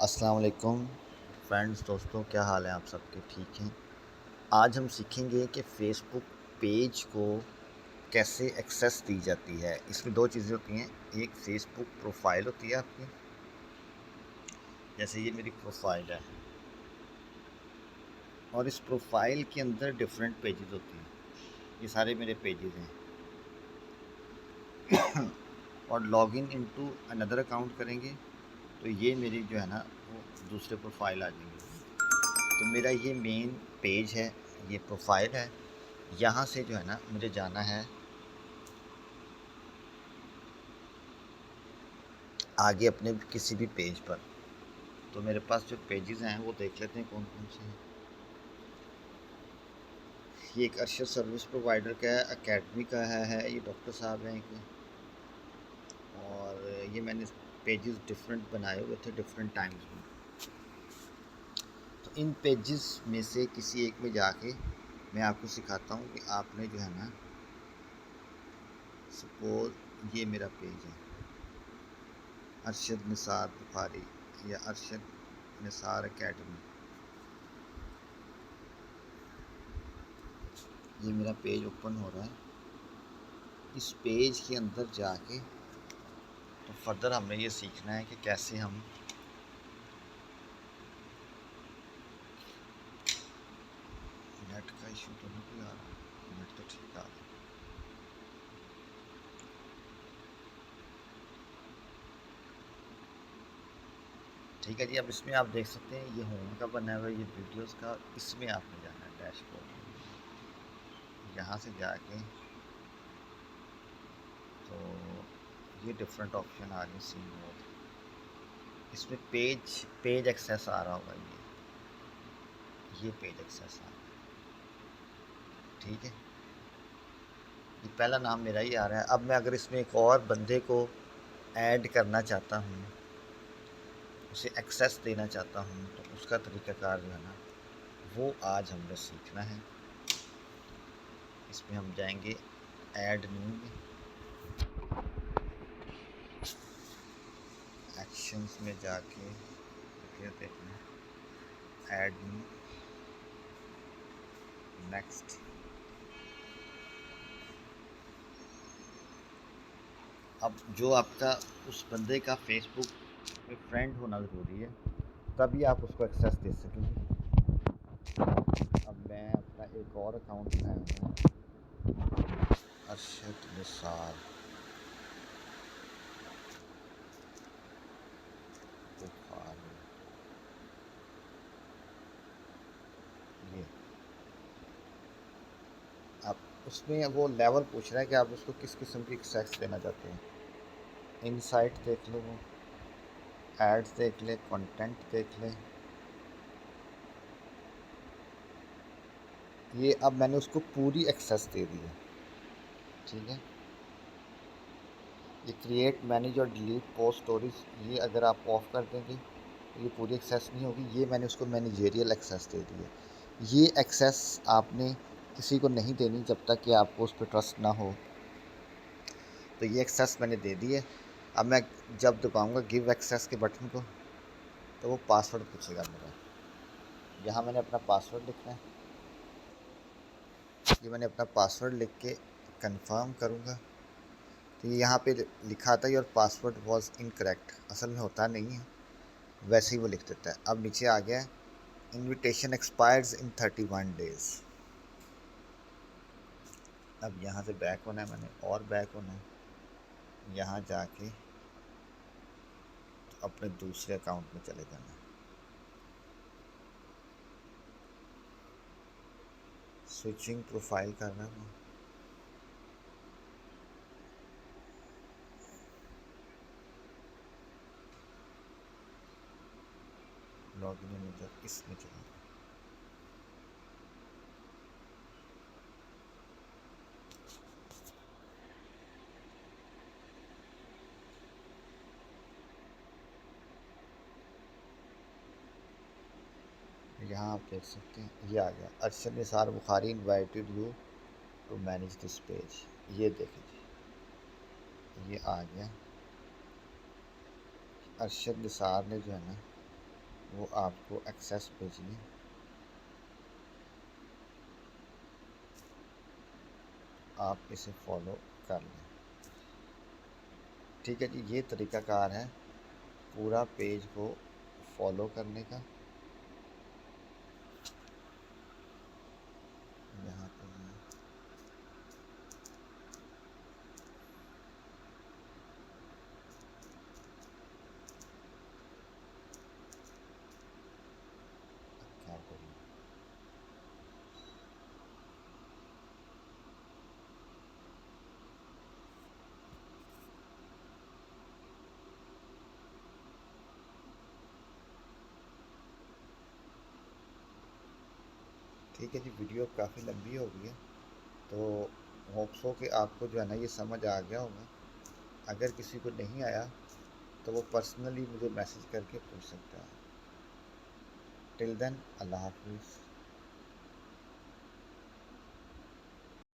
अस्सलाम वालेकुम फ्रेंड्स, दोस्तों, क्या हाल है आप सबके? ठीक हैं। आज हम सीखेंगे कि फ़ेसबुक पेज को कैसे एक्सेस दी जाती है। इसमें 2 चीज़ें होती हैं, एक फ़ेसबुक प्रोफ़ाइल होती है आपकी, जैसे ये मेरी प्रोफ़ाइल है और इस प्रोफ़ाइल के अंदर डिफरेंट पेजेज़ होती हैं। ये सारे मेरे पेजेज़ हैं और लॉगिन इनटू अनदर अकाउंट करेंगे तो ये मेरी जो है ना वो दूसरे प्रोफ़ाइल आ जाएंगे। तो मेरा ये मेन पेज है, ये प्रोफ़ाइल है। यहाँ से जो है ना मुझे जाना है आगे अपने किसी भी पेज पर। तो मेरे पास जो पेजेस हैं वो देख लेते हैं कौन कौन से हैं। ये एक अरशद सर्विस प्रोवाइडर का है, एकेडमी का है, ये डॉक्टर साहब हैं एक। और ये मैंने पेजेस डिफरेंट बनाए हुए थे डिफरेंट टाइम्स में। तो इन पेजेस में से किसी एक में जाके मैं आपको सिखाता हूँ कि आपने जो है ना, सपोज ये मेरा पेज है अरशद निसार बुखारी या अरशद निसार एकेडमी। ये मेरा पेज ओपन हो रहा है। इस पेज के अंदर जाके तो फर्दर हमें ये सीखना है कि कैसे हम नेट का इशू तो नहीं कोई आ रहा, नेट तो ठीक आ रहा है। ठीक है जी, अब इसमें आप देख सकते हैं ये होम का बना हुआ है, ये वीडियोस का। इसमें आपने जाना है डैशबोर्ड, यहाँ से जाके तो ये डिफरेंट ऑप्शन आ रही है, सी मोड। इसमें पेज पेज एक्सेस आ रहा होगा, ये पेज एक्सेस आ रहा है। ठीक है, ये पहला नाम मेरा ही आ रहा है। अब मैं अगर इसमें एक और बंदे को ऐड करना चाहता हूँ, उसे एक्सेस देना चाहता हूँ, तो उसका तरीक़ाकार जो है ना वो आज हमने सीखना है। इसमें हम जाएंगे ऐड न्यू में, एक्शंस में जाके फिर देखना ऐड न्यू, नेक्स्ट। अब जो आपका उस बंदे का फेसबुक पे फ्रेंड होना ज़रूरी है, तभी आप उसको एक्सेस दे सकेंगे। अब मैं अपना एक और अकाउंट बनाऊँगा, अरशद निसार बुखारी। ये आप उसमें वो लेवल पूछ रहा है कि आप उसको किस किस्म की एक्सेस देना चाहते हैं। इनसाइट देख लो, वो एड्स देख ले, कंटेंट देख ले। ये अब मैंने उसको पूरी एक्सेस दे दी है। ठीक है, ये क्रिएट मैनेज और डिलीट पोस्ट स्टोरीज, ये अगर आप ऑफ कर देंगे तो ये पूरी एक्सेस नहीं होगी। ये मैंने उसको मैनेजेरियल एक्सेस दे दी है। ये एक्सेस आपने किसी को नहीं देनी जब तक कि आपको उस पर ट्रस्ट ना हो। तो ये एक्सेस मैंने दे दी है। अब मैं जब दबाऊंगा गिव एक्सेस के बटन को तो वो पासवर्ड पूछेगा मेरा। यहाँ मैंने अपना पासवर्ड लिखना है। ये मैंने अपना पासवर्ड लिख के कंफर्म करूँगा तो ये यहाँ पे लिखा था योर पासवर्ड वाज इनकरेक्ट। असल में होता नहीं है, वैसे ही वो लिख देता है। अब नीचे आ गया इनविटेशन एक्सपायर्स इन 31 डेज। अब यहाँ से बैक होना है मैंने, और बैक होना है। यहाँ जाके तो अपने दूसरे अकाउंट में चले जाना है। स्विचिंग प्रोफाइल करना है, लॉगिन यूजर इसमें चला। यहाँ आप देख सकते हैं ये आ गया, Arshad Nisar Bukhari invited you to manage this page. ये देखें जी, ये आ गया। अरशद निसार ने जो है ना वो आपको एक्सेस भेजिए। आप इसे फॉलो कर लें। ठीक है जी, ये तरीक़ाकार है पूरा पेज को फॉलो करने का। यहाँ पे क्या करूँ, ठीक है जी, वीडियो काफ़ी लंबी हो गई है, तो होप्स हो कि आपको जो है ना ये समझ आ गया होगा। अगर किसी को नहीं आया तो वो पर्सनली मुझे मैसेज करके पूछ सकता है। टिल देन, अल्लाह हाफिज़।